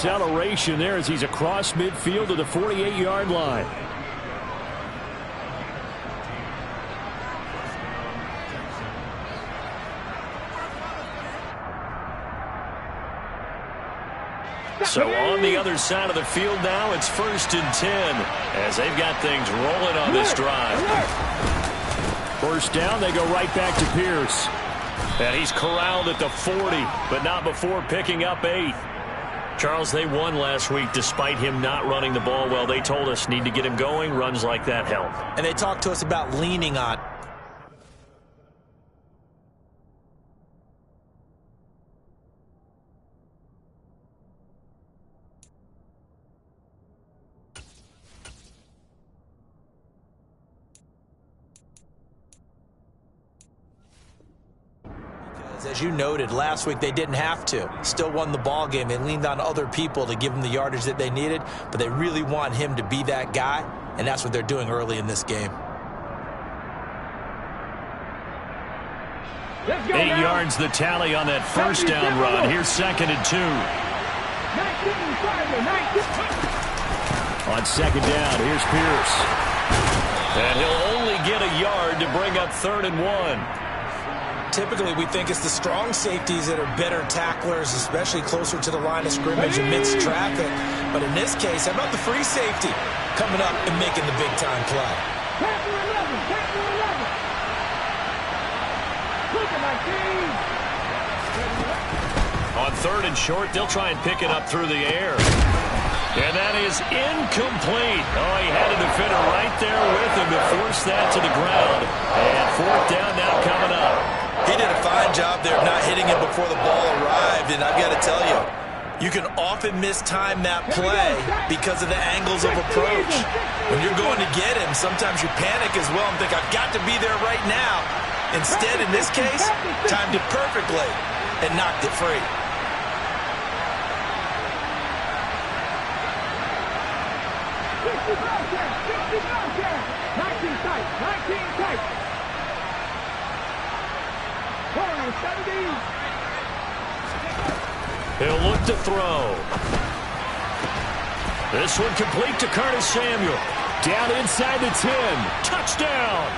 acceleration there as he's across midfield to the 48-yard line. So on the other side of the field now, it's 1st and 10 as they've got things rolling on this drive. First down, they go right back to Pierce. And he's corralled at the 40, but not before picking up 8. Charles, they won last week despite him not running the ball well. They told us need to get him going. Runs like that help. And they talked to us about leaning on. As you noted, last week they didn't have to. Still won the ball game. They leaned on other people to give them the yardage that they needed, but they really want him to be that guy, and that's what they're doing early in this game. 8 yards the tally on that first down run. Here's 2nd and 2. On 2nd down, here's Pierce. And he'll only get a yard to bring up 3rd and 1. Typically, we think it's the strong safeties that are better tacklers, especially closer to the line of scrimmage amidst traffic. But in this case, how about the free safety coming up and making the big-time play? On 3rd and short, they'll try and pick it up through the air. And that is incomplete. Oh, he had a defender right there with him to force that to the ground. And 4th down now coming up. He did a fine job there of not hitting him before the ball arrived, and I've got to tell you, you can often mistime that play because of the angles of approach. When you're going to get him, sometimes you panic as well and think, I've got to be there right now. Instead, in this case, timed it perfectly and knocked it free. He'll look to throw. This one complete to Curtis Samuel. Down inside the 10. Touchdown.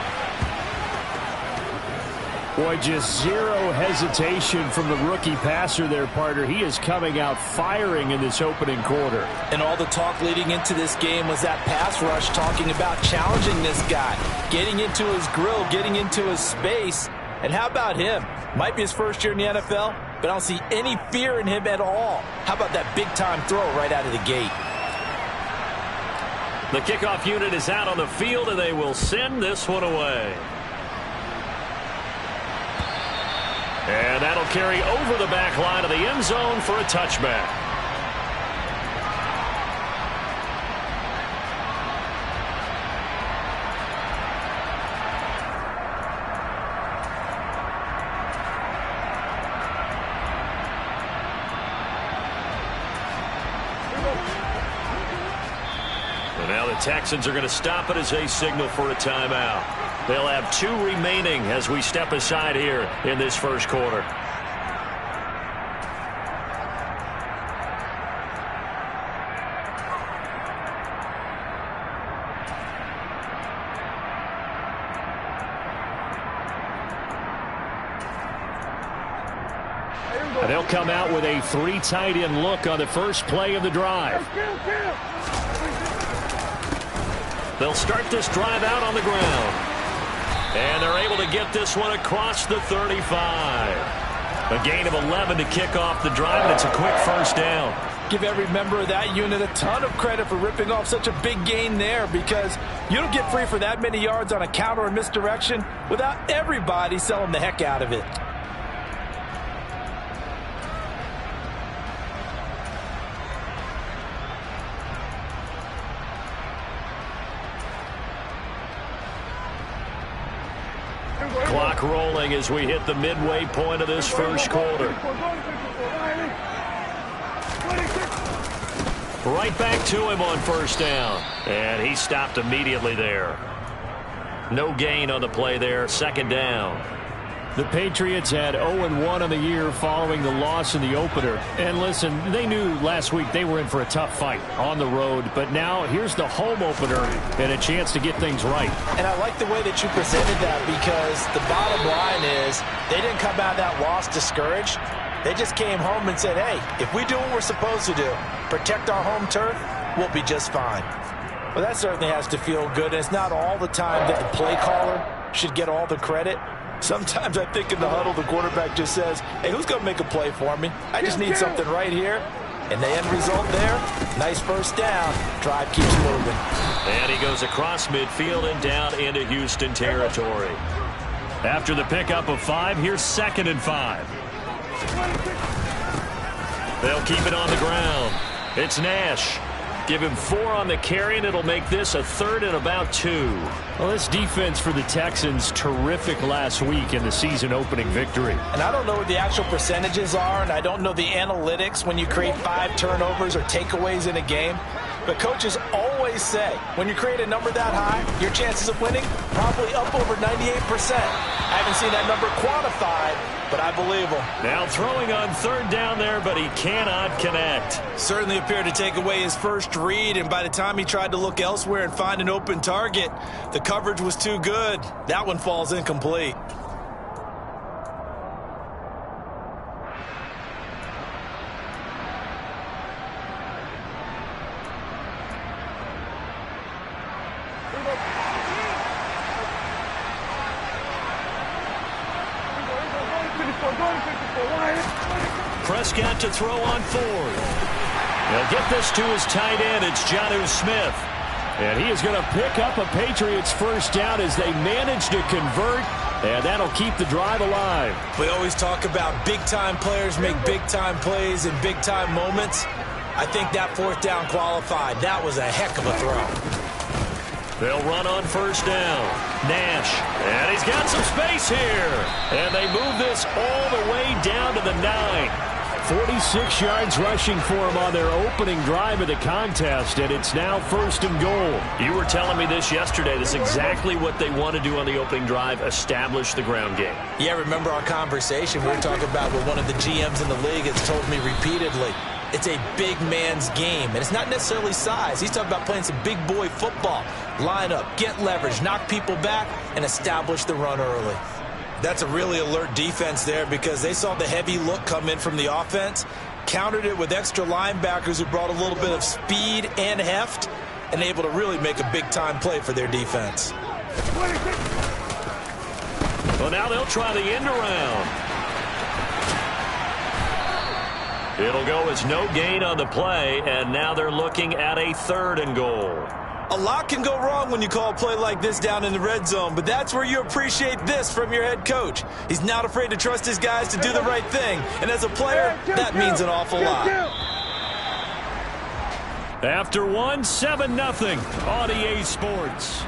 Boy, just zero hesitation from the rookie passer there, partner. He is coming out firing in this opening quarter. And all the talk leading into this game was that pass rush talking about challenging this guy, getting into his grill, getting into his space. And how about him? Might be his first year in the NFL, but I don't see any fear in him at all. How about that big-time throw right out of the gate? The kickoff unit is out on the field, and they will send this one away. And that'll carry over the back line of the end zone for a touchback. And now the Texans are going to stop it as they signal for a timeout. They'll have 2 remaining as we step aside here in this first quarter. And they'll come out with a 3 tight end look on the first play of the drive. They'll start this drive out on the ground. And they're able to get this one across the 35. A gain of 11 to kick off the drive, and it's a quick first down. Give every member of that unit a ton of credit for ripping off such a big gain there, because you don't get free for that many yards on a counter or misdirection without everybody selling the heck out of it. Clock rolling as we hit the midway point of this first quarter. Right back to him on first down. And he stopped immediately there. No gain on the play there. 2nd down. The Patriots had 0-1 on the year following the loss in the opener. And listen, they knew last week they were in for a tough fight on the road. But now here's the home opener and a chance to get things right. And I like the way that you presented that, because the bottom line is they didn't come out of that loss discouraged. They just came home and said, hey, if we do what we're supposed to do, protect our home turf, we'll be just fine. Well, that certainly has to feel good. And it's not all the time that the play caller should get all the credit. Sometimes I think in the huddle, the quarterback just says, hey, who's going to make a play for me? I just need something right here. And the end result there, nice first down. Drive keeps moving. And he goes across midfield and down into Houston territory. After the pickup of 5, here's 2nd and 5. They'll keep it on the ground. It's Nash. Give him 4 on the carry, and it'll make this a 3rd and about 2. Well, this defense for the Texans, terrific last week in the season-opening victory. And I don't know what the actual percentages are, and I don't know the analytics when you create 5 turnovers or takeaways in a game. But coaches always say, when you create a number that high, your chances of winning probably up over 98%. I haven't seen that number quantified, but I believe him. Now throwing on 3rd down there, but he cannot connect. Certainly appeared to take away his first read, and by the time he tried to look elsewhere and find an open target, the coverage was too good. That one falls incomplete. Prescott to throw on 4th. They'll get this to his tight end. It's Jonnu Smith. And he is going to pick up a Patriots first down as they manage to convert. And that'll keep the drive alive. We always talk about big-time players make big-time plays in big-time moments. I think that 4th down qualified. That was a heck of a throw. They'll run on 1st down. Nash. And he's got some space here. And they move this all the way down to the 9. 46 yards rushing for him on their opening drive of the contest, and it's now 1st and goal. You were telling me this yesterday. This is exactly what they want to do on the opening drive, establish the ground game. Yeah, remember our conversation we were talking about what one of the GMs in the league has told me repeatedly. It's a big man's game, and it's not necessarily size. He's talking about playing some big boy football. Line up, get leverage, knock people back, and establish the run early. That's a really alert defense there, because they saw the heavy look come in from the offense, countered it with extra linebackers who brought a little bit of speed and heft, and able to really make a big-time play for their defense. Well, now they'll try the end around. It'll go as no gain on the play, and now they're looking at a 3rd and goal. A lot can go wrong when you call a play like this down in the red zone, but that's where you appreciate this from your head coach. He's not afraid to trust his guys to do the right thing, and as a player, that means an awful lot. After 1, 7-0 on EA Sports.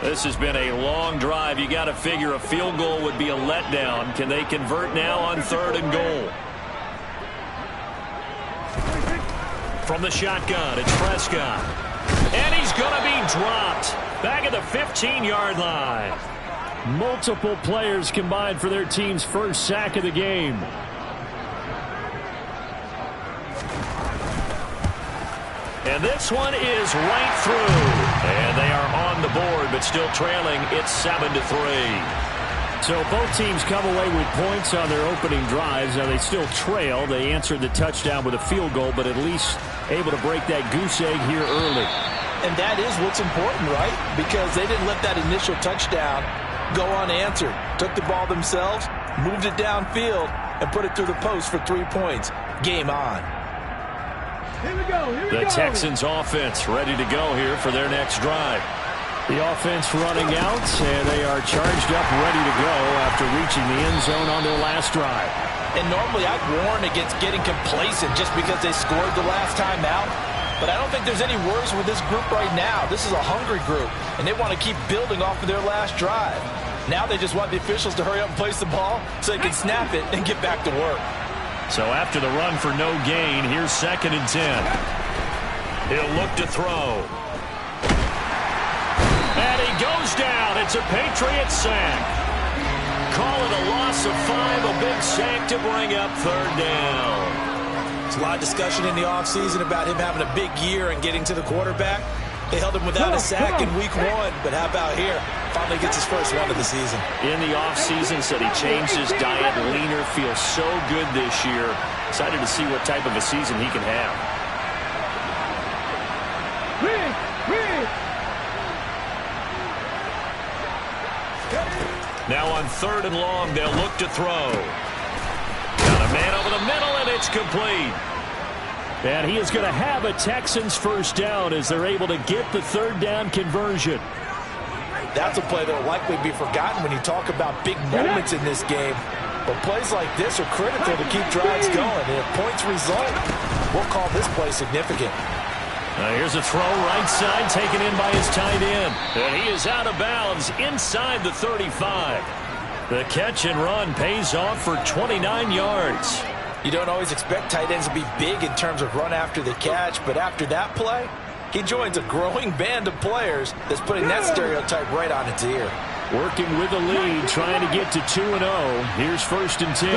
This has been a long drive. You got to figure a field goal would be a letdown. Can they convert now on 3rd and goal? From the shotgun, it's Prescott. And he's going to be dropped back at the 15-yard line. Multiple players combined for their team's first sack of the game. And this one is right through. And they are on the board, but still trailing. It's 7-3. So both teams come away with points on their opening drives. Now they still trail. They answered the touchdown with a field goal, but at least able to break that goose egg here early. And that is what's important, right? Because they didn't let that initial touchdown go unanswered. Took the ball themselves, moved it downfield, and put it through the post for 3 points. Game on. Here we go. The Texans offense ready to go here for their next drive. The offense running out, and they are charged up, ready to go after reaching the end zone on their last drive. And normally I'd warn against getting complacent just because they scored the last time out. But I don't think there's any worries with this group right now. This is a hungry group, and they want to keep building off of their last drive. Now they just want the officials to hurry up and place the ball so they can snap it and get back to work. So after the run for no gain, here's 2nd and 10. He'll look to throw. And he goes down. It's a Patriot sack. Call it a loss of 5, a big sack to bring up third down. There's a lot of discussion in the offseason about him having a big year and getting to the quarterback. They held him without a sack in week 1, but how about here? Finally gets his first one of the season. In the offseason, said he changed his diet, leaner, feels so good this year. Excited to see what type of a season he can have. Now on 3rd and long, they'll look to throw. Got a man over the middle, and it's complete. And he is going to have a Texans first down as they're able to get the 3rd down conversion. That's a play that will likely be forgotten when you talk about big moments in this game. But plays like this are critical to keep drives going. And if points result, we'll call this play significant. Here's a throw right side taken in by his tight end. And he is out of bounds inside the 35. The catch and run pays off for 29 yards. You don't always expect tight ends to be big in terms of run after the catch, but after that play, he joins a growing band of players that's putting that stereotype right on its ear. Working with the lead, trying to get to 2-0. Here's 1st and 10.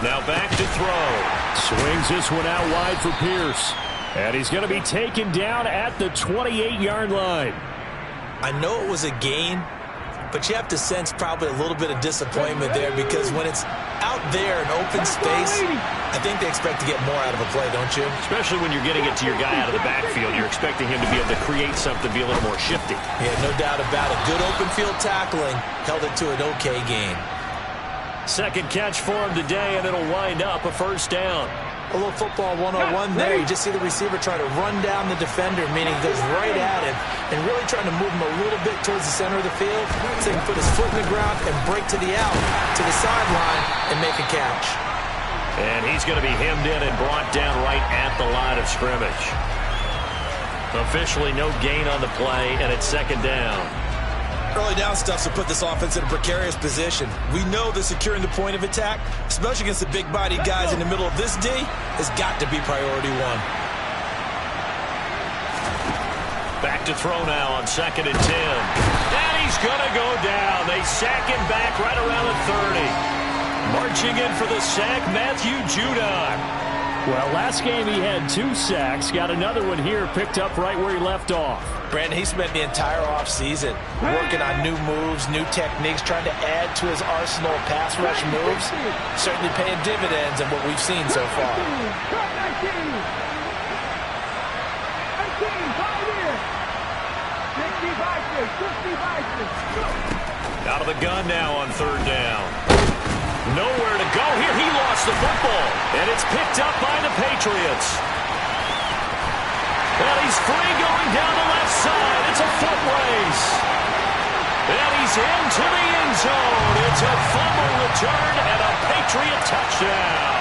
Now back to throw. Swings this one out wide for Pierce. And he's going to be taken down at the 28-yard line. I know it was a gain, but you have to sense probably a little bit of disappointment there because when it's out there in open space, I think they expect to get more out of a play, don't you? Especially when you're getting it to your guy out of the backfield. You're expecting him to be able to create something, be a little more shifty. Yeah, no doubt about it. Good open field tackling held it to an okay gain. Second catch for him today, and it'll wind up a first down. A little football 101 there. You just see the receiver try to run down the defender, meaning he goes right at him and really trying to move him a little bit towards the center of the field so he can put his foot in the ground and break to the out, to the sideline, and make a catch. And he's going to be hemmed in and brought down right at the line of scrimmage. Officially no gain on the play, and it's 2nd down. Early down stuff to put this offense in a precarious position. We know that securing the point of attack, especially against the big-bodied guys in the middle of this D, has got to be priority 1. Back to throw now on 2nd and 10. And he's going to go down. They sack him back right around the 30. Marching in for the sack, Matthew Judon. Well, last game he had 2 sacks. Got another one here, picked up right where he left off. Brandon, he spent the entire offseason working on new moves, new techniques, trying to add to his arsenal of pass rush moves. Certainly paying dividends in what we've seen so far. Out of the gun now on 3rd down. Nowhere to go here. He lost the football. And it's picked up by the Patriots. And he's free going down the left side. It's a foot race. And he's into the end zone. It's a fumble return and a Patriot touchdown.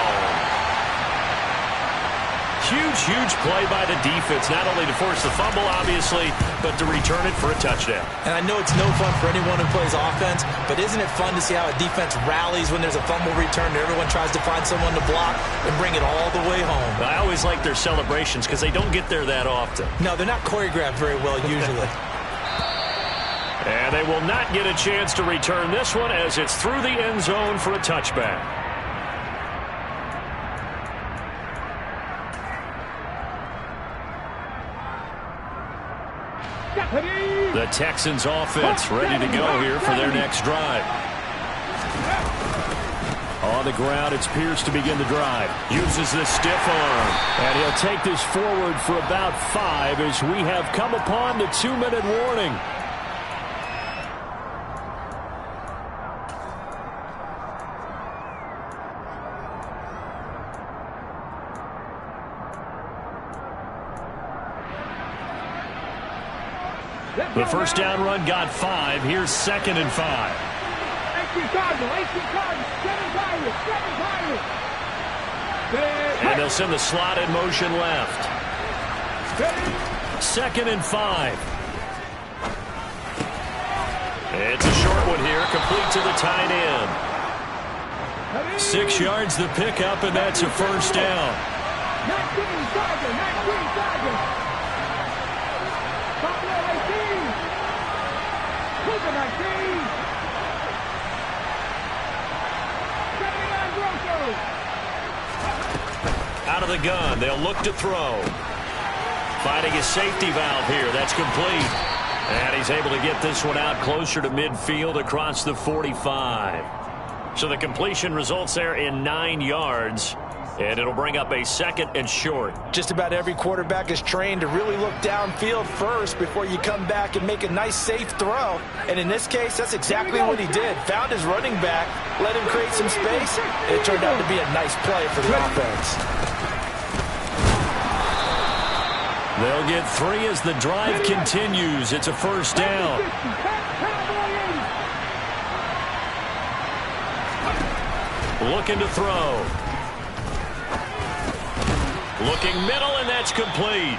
Huge play by the defense, not only to force the fumble, obviously, but to return it for a touchdown. And I know it's no fun for anyone who plays offense, but isn't it fun to see how a defense rallies when there's a fumble return and everyone tries to find someone to block and bring it all the way home? I always like their celebrations because they don't get there that often. No, they're not choreographed very well usually. And they will not get a chance to return this one as it's through the end zone for a touchback. The Texans offense ready to go here for their next drive. On the ground, it's Pierce to begin the drive. Uses the stiff arm. And he'll take this forward for about 5 as we have come upon the 2-minute warning. The first down run got 5. Here's 2nd and 5. And they'll send the slot in motion left. 2nd and 5. It's a short one here, complete to the tight end. 6 yards the pickup, and that's a first down. 19, Out of the gun, they'll look to throw. Finding a safety valve here. That's complete. And he's able to get this one out closer to midfield across the 45. So the completion results there in 9 yards. And it'll bring up a 2nd and short. Just about every quarterback is trained to really look downfield first before you come back and make a nice, safe throw. And in this case, that's exactly what he did. Found his running back, let him create some space, and it turned out to be a nice play for the offense. They'll get 3 as the drive continues. It's a first down. Looking to throw. Looking middle, and that's complete.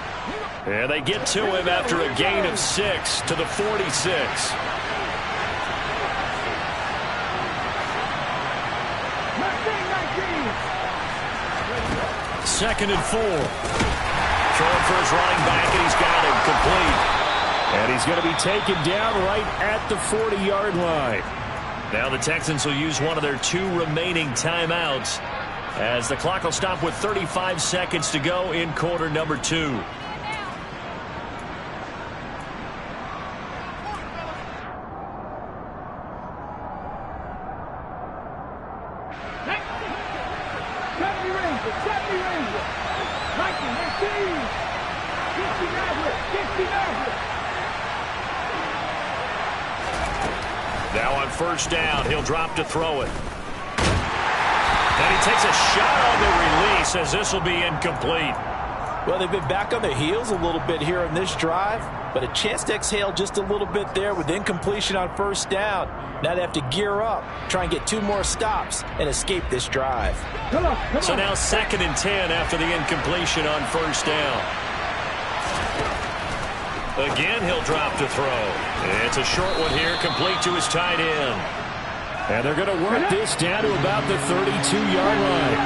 And they get to him after a gain of 6 to the 46. Second and 4. Throwing for his running back, and he's got him complete. And he's going to be taken down right at the 40-yard line. Now the Texans will use one of their 2 remaining timeouts, as the clock will stop with 35 seconds to go in quarter number 2. Now on first down, he'll drop to throw it. And he takes a shot on the release, as this will be incomplete. Well, they've been back on their heels a little bit here on this drive, but a chance to exhale just a little bit there with incompletion on first down. Now they have to gear up, try and get 2 more stops, and escape this drive. So now 2nd and 10 after the incompletion on first down. Again, he'll drop to throw. It's a short one here, complete to his tight end. And they're going to work this down to about the 32-yard line.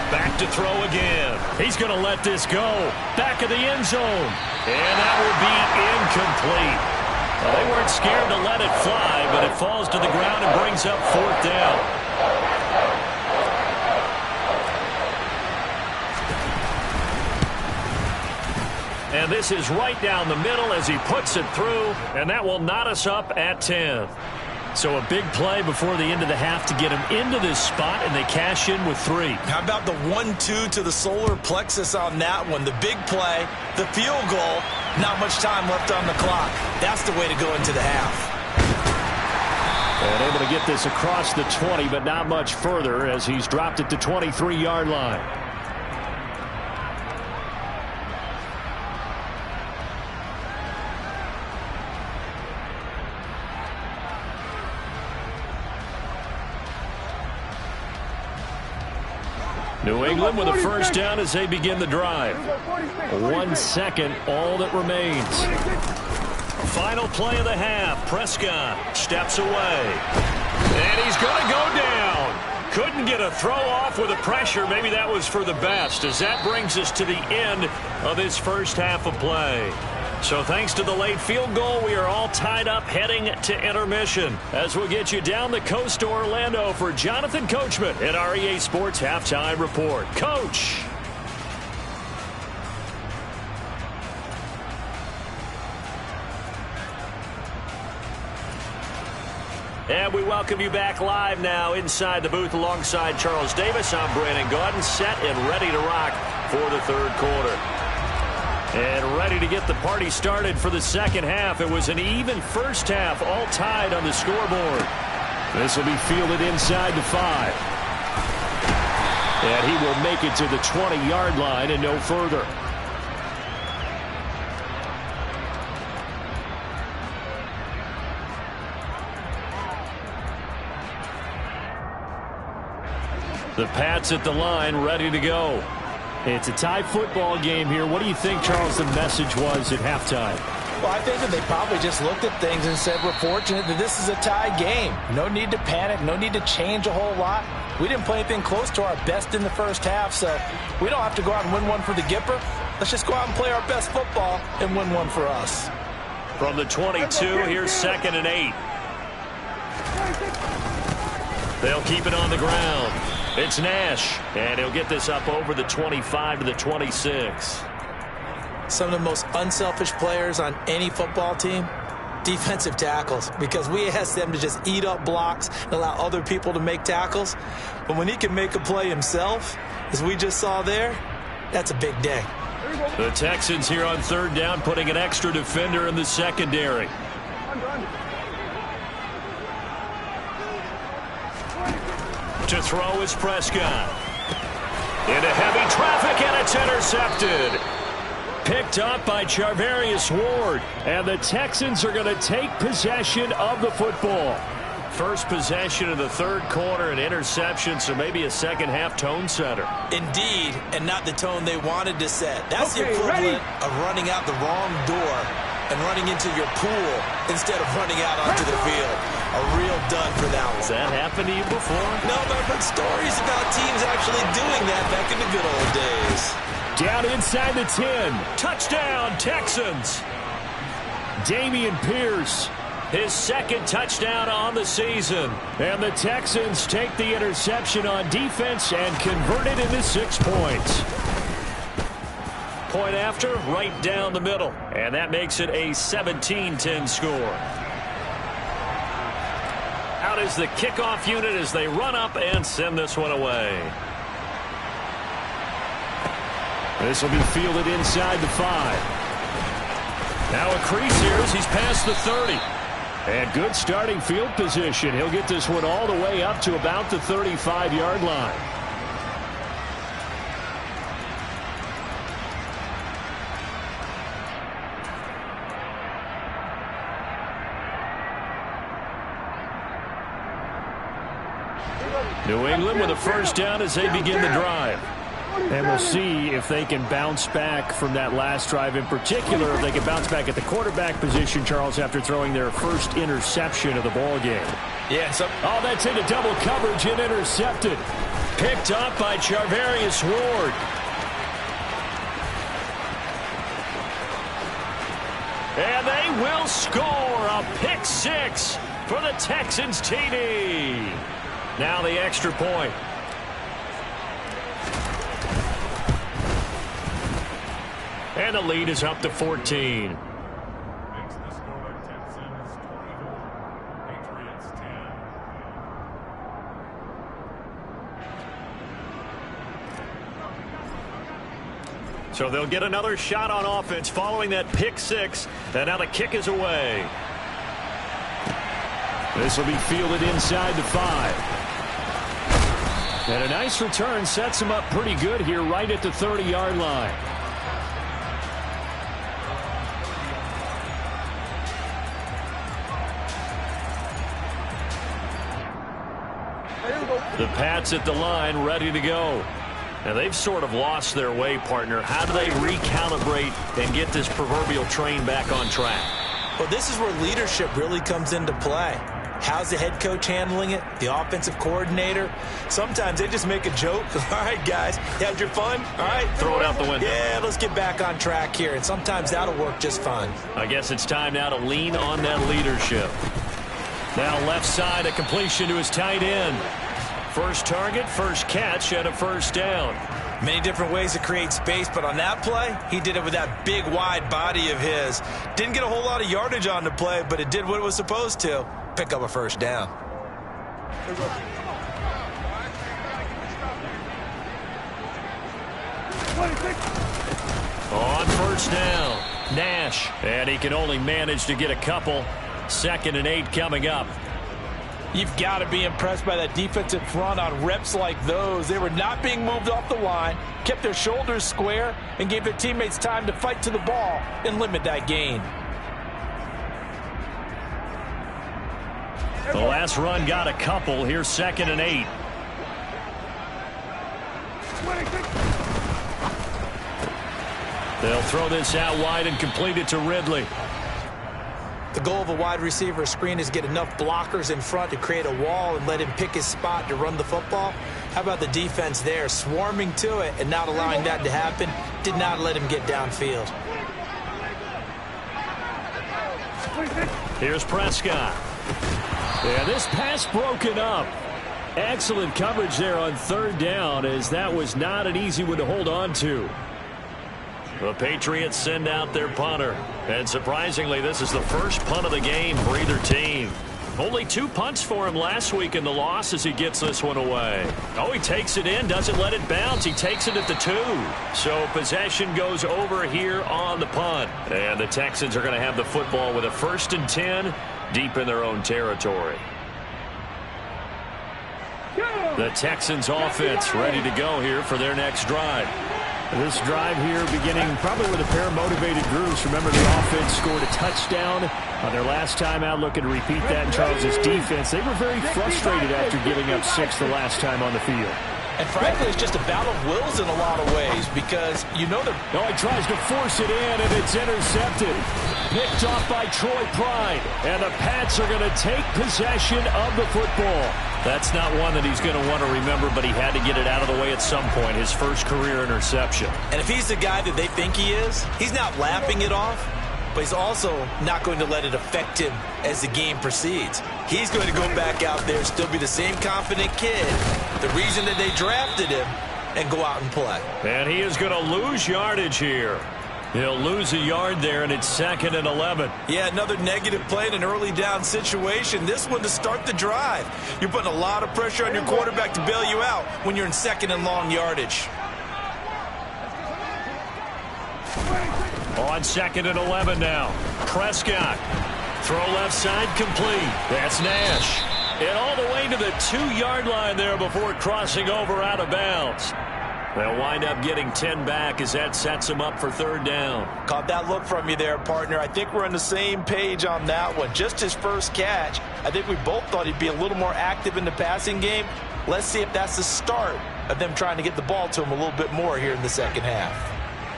Back to throw again. He's going to let this go. Back of the end zone. And that will be incomplete. Well, they weren't scared to let it fly, but it falls to the ground and brings up 4th down. And this is right down the middle as he puts it through, and that will knot us up at 10. So a big play before the end of the half to get him into this spot, and they cash in with 3. How about the 1-2 to the solar plexus on that one? The big play, the field goal, not much time left on the clock. That's the way to go into the half. And able to get this across the 20, but not much further as he's dropped at the 23-yard line. New England with a first down as they begin the drive. 1 second, all that remains. Final play of the half. Prescott steps away. And he's going to go down. Couldn't get a throw off with the pressure. Maybe that was for the best, as that brings us to the end of this first half of play. So thanks to the late field goal, we are all tied up heading to intermission, as we'll get you down the coast to Orlando for Jonathan Coachman at our EA Sports Halftime Report. Coach. And we welcome you back live now inside the booth alongside Charles Davis. I'm Brandon Gaudin, set and ready to rock for the 3rd quarter. And ready to get the party started for the second half. It was an even first half, all tied on the scoreboard. This will be fielded inside the 5. And he will make it to the 20-yard line and no further. The Pats at the line, ready to go. It's a tie football game here. What do you think, Charles, the message was at halftime? Well, I think that they probably just looked at things and said, we're fortunate that this is a tie game. No need to panic, no need to change a whole lot. We didn't play anything close to our best in the first half, so we don't have to go out and win one for the Gipper. Let's just go out and play our best football and win one for us. From the 22, here's 2nd and 8. They'll keep it on the ground. It's Nash, and he'll get this up over the 25 to the 26. Some of the most unselfish players on any football team, defensive tackles, because we ask them to just eat up blocks and allow other people to make tackles. But when he can make a play himself, as we just saw there, that's a big day. The Texans here on 3rd down, putting an extra defender in the secondary. To throw is Prescott. Into heavy traffic, and it's intercepted. Picked up by Charvarius Ward, and the Texans are going to take possession of the football. First possession of the 3rd quarter, an interception, so maybe a second-half tone setter. Indeed, and not the tone they wanted to set. That's the equivalent of running out the wrong door and running into your pool instead of running out onto the field. A real dud for that one. Has that happened to you before? No, but I've heard stories about teams actually doing that back in the good old days. Down inside the 10. Touchdown, Texans. Dameon Pierce, his 2nd touchdown on the season. And the Texans take the interception on defense and convert it into 6 points. Point after, right down the middle. And that makes it a 17-10 score. Out is the kickoff unit as they run up and send this one away. This will be fielded inside the 5. Now a crease here as he's past the 30. And good starting field position. He'll get this one all the way up to about the 35-yard line. New England with a 1st down as they begin the drive. And we'll see if they can bounce back from that last drive in particular, if they can bounce back at the quarterback position, Charles, after throwing their first interception of the ball game. Yeah, oh, that's into double coverage and intercepted. Picked up by Charvarius Ward. And they will score a pick 6 for the Texans TD. Now the extra point. And the lead is up to 14. Makes the score Texans 24, Patriots 10. So they'll get another shot on offense following that pick 6. And now the kick is away. This will be fielded inside the 5. And a nice return sets him up pretty good here right at the 30-yard line. The Pats at the line, ready to go. Now, they've sort of lost their way, partner. How do they recalibrate and get this proverbial train back on track? Well, this is where leadership really comes into play. How's the head coach handling it? The offensive coordinator? Sometimes they just make a joke. All right, guys, you had your fun? All right. Throw it out the window. Yeah, let's get back on track here. And sometimes that'll work just fine. I guess it's time now to lean on that leadership. Now left side, a completion to his tight end. First target, first catch, and a 1st down. Many different ways to create space, but on that play, he did it with that big, wide body of his. Didn't get a whole lot of yardage on the play, but it did what it was supposed to. Pick up a 1st down. On 1st down, Nash. And he can only manage to get a couple. 2nd and 8 coming up. You've got to be impressed by that defensive front on reps like those. They were not being moved off the line, kept their shoulders square, and gave their teammates time to fight to the ball and limit that gain. The last run got a couple. Here's 2nd and 8. They'll throw this out wide and complete it to Ridley. The goal of a wide receiver screen is get enough blockers in front to create a wall and let him pick his spot to run the football. How about the defense there, swarming to it and not allowing that to happen? Did not let him get downfield. Here's Prescott. Yeah, this pass broken up. Excellent coverage there on third down, as that was not an easy one to hold on to. The Patriots send out their punter. And surprisingly, this is the first punt of the game for either team. Only 2 punts for him last week in the loss as he gets this one away. Oh, he takes it in, doesn't let it bounce. He takes it at the 2. So possession goes over here on the punt. And the Texans are going to have the football with a 1st and 10 deep in their own territory. The Texans offense ready to go here for their next drive. This drive here beginning probably with a pair of motivated groups. Remember, the offense scored a touchdown on their last time out, looking to repeat that in Charles' defense. They were very frustrated after giving up 6 the last time on the field. And frankly, it's just a battle of wills in a lot of ways, because you know that. Oh, he tries to force it in, and it's intercepted. Picked off by Troy Pride. And the Pats are going to take possession of the football. That's not one that he's going to want to remember, but he had to get it out of the way at some point. His first career interception. And if he's the guy that they think he is, he's not laughing it off, but he's also not going to let it affect him as the game proceeds. He's going to go back out there, still be the same confident kid, the reason that they drafted him, and go out and play. And he is going to lose yardage here. He'll lose a yard there, and it's 2nd and 11. Yeah, another negative play in an early down situation. This one to start the drive. You're putting a lot of pressure on your quarterback to bail you out when you're in 2nd and long yardage. On 2nd and 11 now. Prescott. Throw left side complete. That's Nash. And all the way to the 2-yard line there before crossing over out of bounds. They'll wind up getting 10 back as that sets him up for 3rd down. Caught that look from you there, partner. I think we're on the same page on that one. Just his first catch. I think we both thought he'd be a little more active in the passing game. Let's see if that's the start of them trying to get the ball to him a little bit more here in the second half.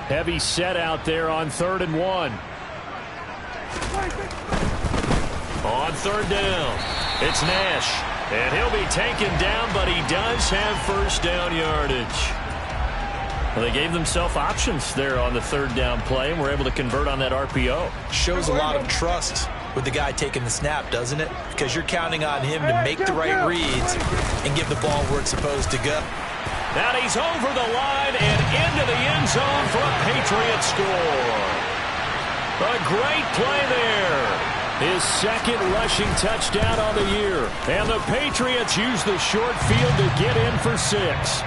Heavy set out there on 3rd and 1. On 3rd down, it's Nash. And he'll be taken down, but he does have 1st down yardage. Well, they gave themselves options there on the 3rd down play and were able to convert on that RPO. Shows a lot of trust with the guy taking the snap, doesn't it? Because you're counting on him to make the right reads and give the ball where it's supposed to go. Now he's over the line and into the end zone for a Patriot score. A great play there. His 2nd rushing touchdown on the year. And the Patriots use the short field to get in for 6.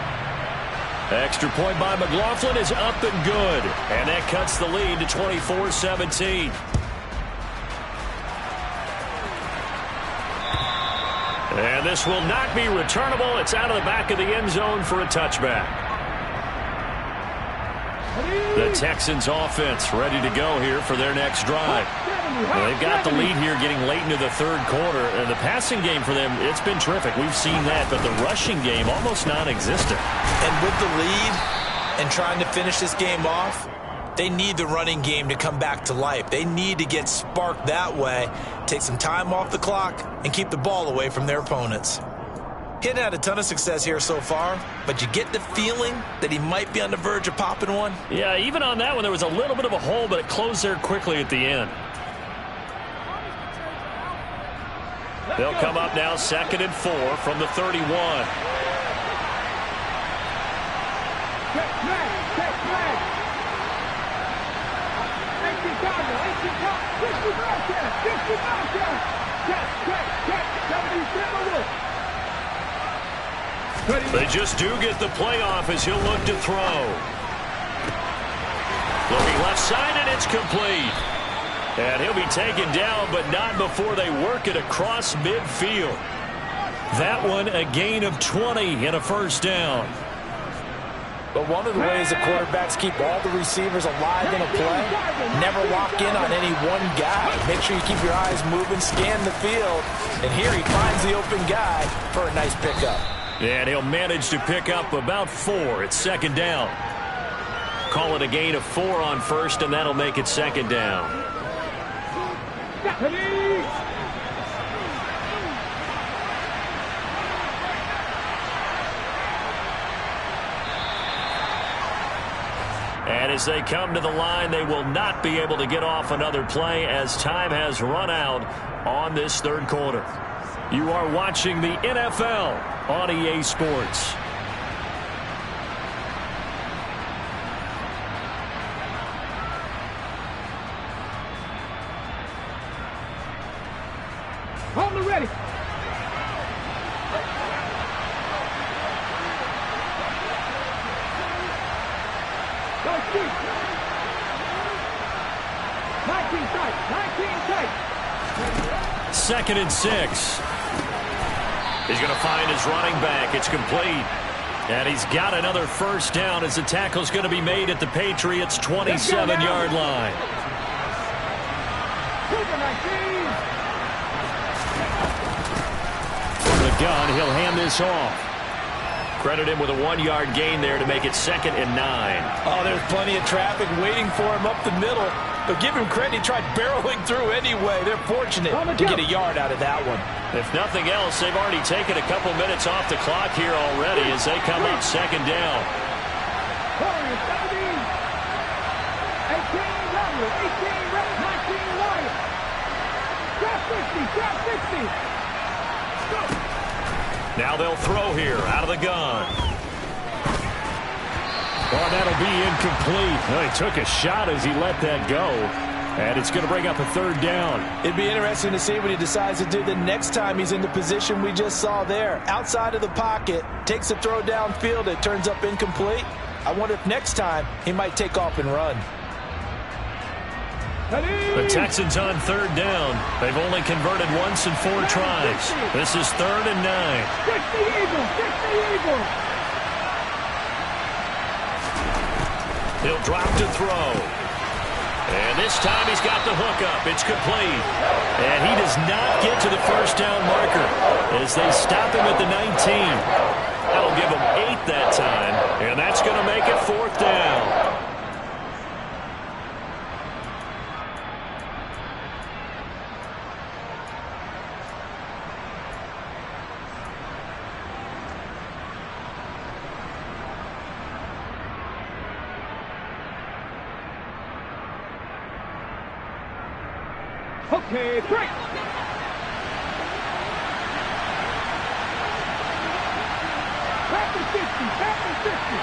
Extra point by McLaughlin is up and good. And that cuts the lead to 24-17. And this will not be returnable. It's out of the back of the end zone for a touchback. The Texans offense ready to go here for their next drive. Well, they've got the lead here getting late into the 3rd quarter. And the passing game for them, it's been terrific. We've seen that. But the rushing game, almost non-existent. And with the lead and trying to finish this game off, they need the running game to come back to life. They need to get sparked that way, take some time off the clock, and keep the ball away from their opponents. He hadn't had a ton of success here so far, but you get the feeling that he might be on the verge of popping one. Yeah, even on that one, there was a little bit of a hole, but it closed there quickly at the end. They'll come up now 2nd and 4 from the 31. They just do get the playoff as he'll look to throw. Looking left side, and it's complete. And he'll be taken down, but not before they work it across midfield. That one a gain of 20 and a 1st down. But one of the ways the quarterbacks keep all the receivers alive in a play, never lock in on any one guy. Make sure you keep your eyes moving, scan the field. And here he finds the open guy for a nice pickup. And he'll manage to pick up about 4. It's 2nd down. Call it a gain of 4 on 1st, and that'll make it 2nd down. And as they come to the line, they will not be able to get off another play as time has run out on this third quarter. You are watching the NFL on EA Sports. Hold it ready. Go shoot. 19 tight. 19 tight. 2nd and 6. He's going to find his running back. It's complete. And he's got another first down as the tackle's going to be made at the Patriots' 27-yard line. Super 19. From the gun, he'll hand this off. Credit him with a 1-yard gain there to make it 2nd and 9. Oh, there's plenty of traffic waiting for him up the middle. But give him credit, he tried barreling through anyway. They're fortunate to get a yard out of that one. If nothing else, they've already taken a couple minutes off the clock here already as they come up 2nd down. 17. 18 Rattler. 18 Rattler. 19 Wire. Trap 60. Trap 60. Go. Now they'll throw here out of the gun. Oh, that'll be incomplete. Well, he took a shot as he let that go. And it's going to bring up a 3rd down. It'd be interesting to see what he decides to do the next time he's in the position we just saw there. Outside of the pocket, takes a throw downfield, it turns up incomplete. I wonder if next time he might take off and run. The Texans on 3rd down. They've only converted once in 4 tries. This is 3rd and 9. 60 Eagles. 60 Eagles. He'll drop to throw. And this time he's got the hook up. It's complete. And he does not get to the first down marker as they stop him at the 19. That'll give him 8 that time. And that's going to make it 4th down. Okay, break. Back to 50. Back to 50.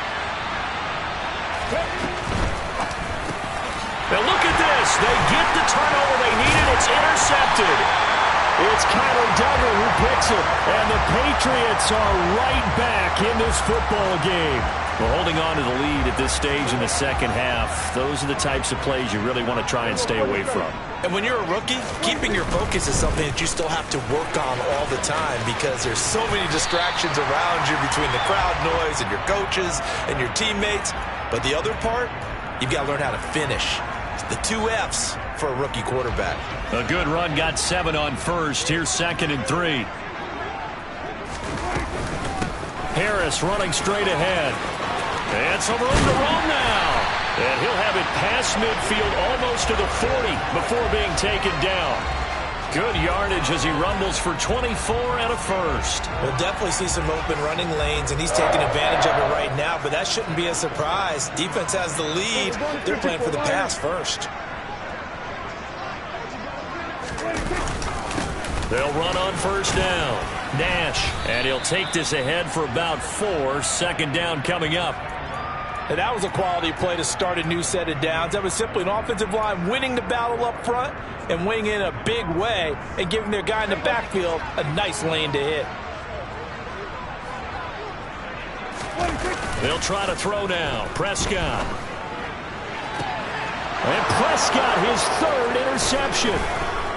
Now look at this. They get the turnover they needed. It's intercepted. It's Kyler Duggar who picks it. And the Patriots are right back in this football game. Well, holding on to the lead at this stage in the second half, those are the types of plays you really want to try and stay away from. And when you're a rookie, keeping your focus is something that you still have to work on all the time because there's so many distractions around you between the crowd noise and your coaches and your teammates. But the other part, you've got to learn how to finish. The 2 F's for a rookie quarterback. A good run got 7 on first. Here's 2nd and 3. Harris running straight ahead. And some room to run now. And he'll have it past midfield almost to the 40 before being taken down. Good yardage as he rumbles for 24 and a first. We'll definitely see some open running lanes, and he's taking advantage of it right now, but that shouldn't be a surprise. Defense has the lead. They're playing for the pass first. They'll run on first down. Nash, and he'll take this ahead for about 4. 2nd down coming up. And that was a quality play to start a new set of downs. That was simply an offensive line winning the battle up front and winning in a big way and giving their guy in the backfield a nice lane to hit. They'll try to throw now. Prescott. And Prescott, his 3rd interception.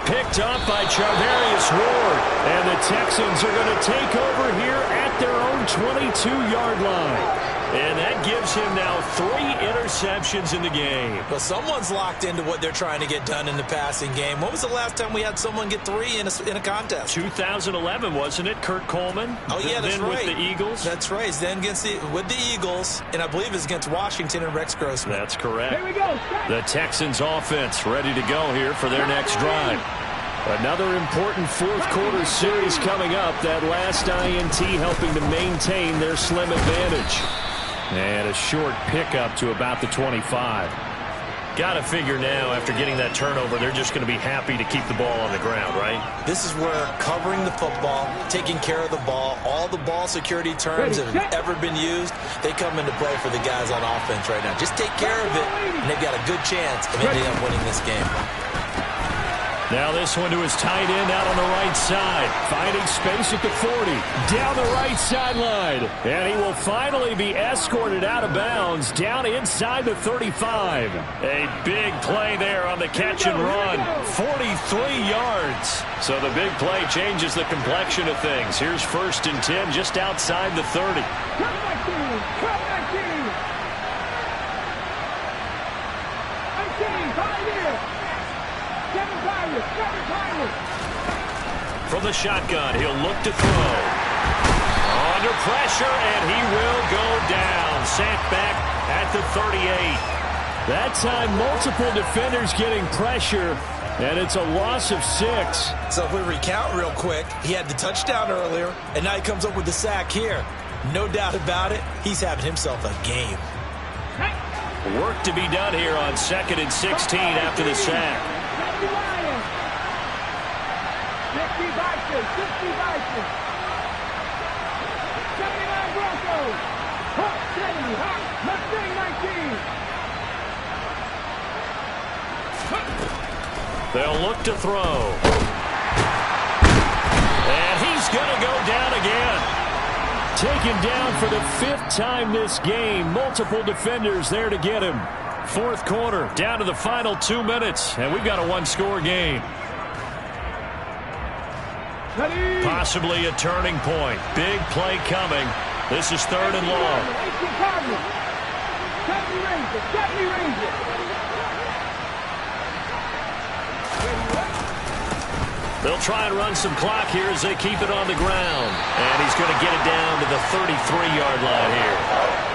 Picked up by Charvarius Ward. And the Texans are going to take over here at their own 22-yard line. And that gives him now 3 interceptions in the game. Well, someone's locked into what they're trying to get done in the passing game. When was the last time we had someone get 3 in a contest? 2011, wasn't it? Kurt Coleman? Oh, yeah, that's then right. With the Eagles? That's right. Then with the Eagles, and I believe it's against Washington and Rex Grossman. That's correct. Here we go. The Texans offense ready to go here for their next drive. Another important 4th quarter series coming up. That last INT helping to maintain their slim advantage. And a short pickup to about the 25. Got to figure now, after getting that turnover, they're just going to be happy to keep the ball on the ground, right? This is where covering the football, taking care of the ball, all the ball security terms that have ever been used, they come into play for the guys on offense right now. Just take care of it, and they've got a good chance of ending up winning this game. Now this one to his tight end out on the right side. Finding space at the 40. Down the right sideline. And he will finally be escorted out of bounds. Down inside the 35. A big play there on the catch and run. 43 yards. So the big play changes the complexion of things. Here's 1st and 10 just outside the 30. Come back in! Come back in! From the shotgun, he'll look to throw. Under pressure, and he will go down. Sacked back at the 38. That time, multiple defenders getting pressure, and it's a loss of 6. So if we recount real quick, he had the touchdown earlier, and now he comes up with the sack here. No doubt about it, he's having himself a game. Work to be done here on 2nd and 16 after the sack. 60 Vikings, 60 Vikings. 79 Broncos. Hawk 70, Hawk, Mustang 19. They'll look to throw. And he's going to go down again. Taken down for the 5th time this game. Multiple defenders there to get him. 4th quarter, down to the final 2 minutes, and we've got a 1-score game. Possibly a turning point. Big play coming. This is 3rd and long. 70 Rangers. They'll try and run some clock here as they keep it on the ground. And he's going to get it down to the 33-yard line here.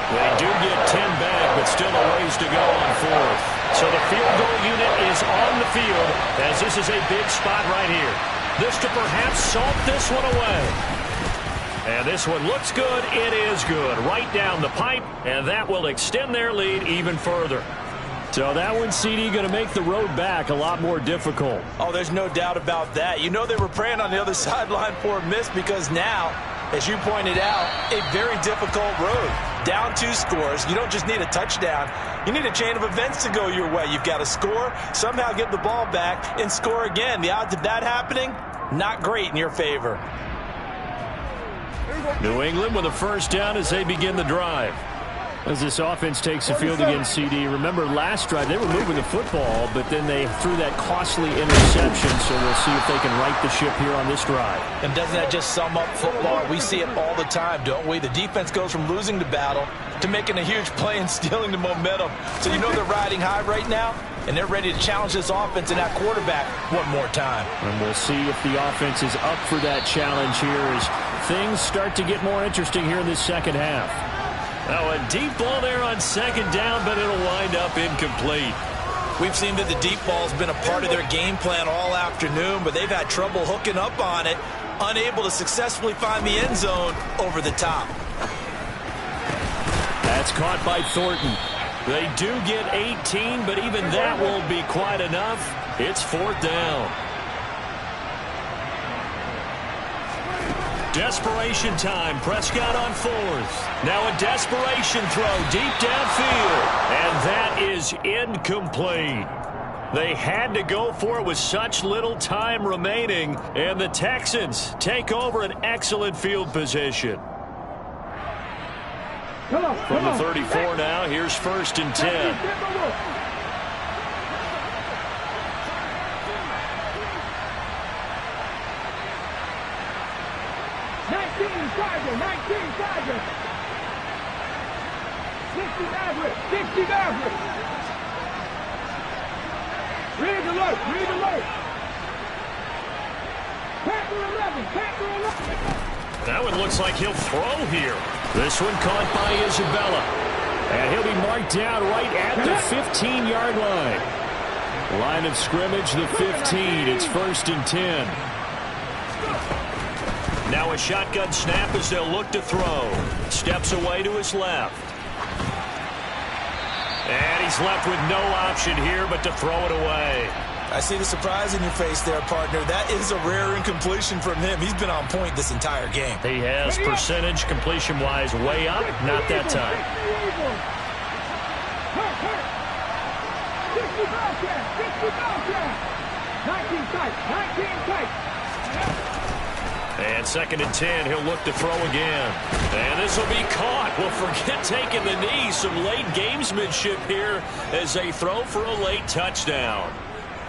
They do get 10 back, but still a ways to go on 4th. So the field goal unit is on the field as this is a big spot right here. This to perhaps salt this one away. And this one looks good. It is good. Right down the pipe, and that will extend their lead even further. So that one, CD, going to make the road back a lot more difficult. Oh, there's no doubt about that. You know they were praying on the other sideline for a miss because now, as you pointed out, a very difficult road. Down 2 scores. You don't just need a touchdown. You need a chain of events to go your way. You've got to score, somehow get the ball back, and score again. The odds of that happening, not great in your favor. New England with a 1st down as they begin the drive. As this offense takes the field against CD. Remember, last drive, they were moving the football, but then they threw that costly interception, so we'll see if they can right the ship here on this drive. And doesn't that just sum up football? We see it all the time, don't we? The defense goes from losing the battle to making a huge play and stealing the momentum. So you know they're riding high right now, and they're ready to challenge this offense and that quarterback one more time. And we'll see if the offense is up for that challenge here as things start to get more interesting here in this second half. Now a deep ball there on 2nd down, but it'll wind up incomplete. We've seen that the deep ball's been a part of their game plan all afternoon, but they've had trouble hooking up on it, unable to successfully find the end zone over the top. That's caught by Thornton. They do get 18, but even that won't be quite enough. It's 4th down. Desperation time. Prescott on 4th. Now a desperation throw deep downfield. And that is incomplete. They had to go for it with such little time remaining. And the Texans take over an excellent field position. From the 34 now, here's 1st and 10. Tiger. 60 Maverick. 60 Maverick. Read alert. Read alert. Panther 11. Panther 11. That one looks like he'll throw here. This one caught by Isabella. And he'll be marked down right at the 15-yard line. Line of scrimmage, the 15. It's 1st and 10. Now a shotgun snap as they'll look to throw. Steps away to his left. And he's left with no option here but to throw it away. I see the surprise in your face there, partner. That is a rare incompletion from him. He's been on point this entire game. He has percentage completion-wise way up. Not that time. 19 tight. 19 tight. And 2nd and 10, he'll look to throw again. And this will be caught. Well, forget taking the knee. Some late gamesmanship here as they throw for a late touchdown.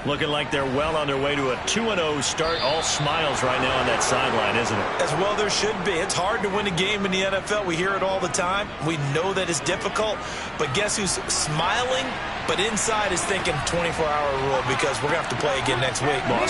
Looking like they're well on their way to a 2-0 start. All smiles right now on that sideline, isn't it? As well there should be. It's hard to win a game in the NFL. We hear it all the time. We know that it's difficult. But guess who's smiling? But inside is thinking 24-hour rule because we're going to have to play again next week. Boss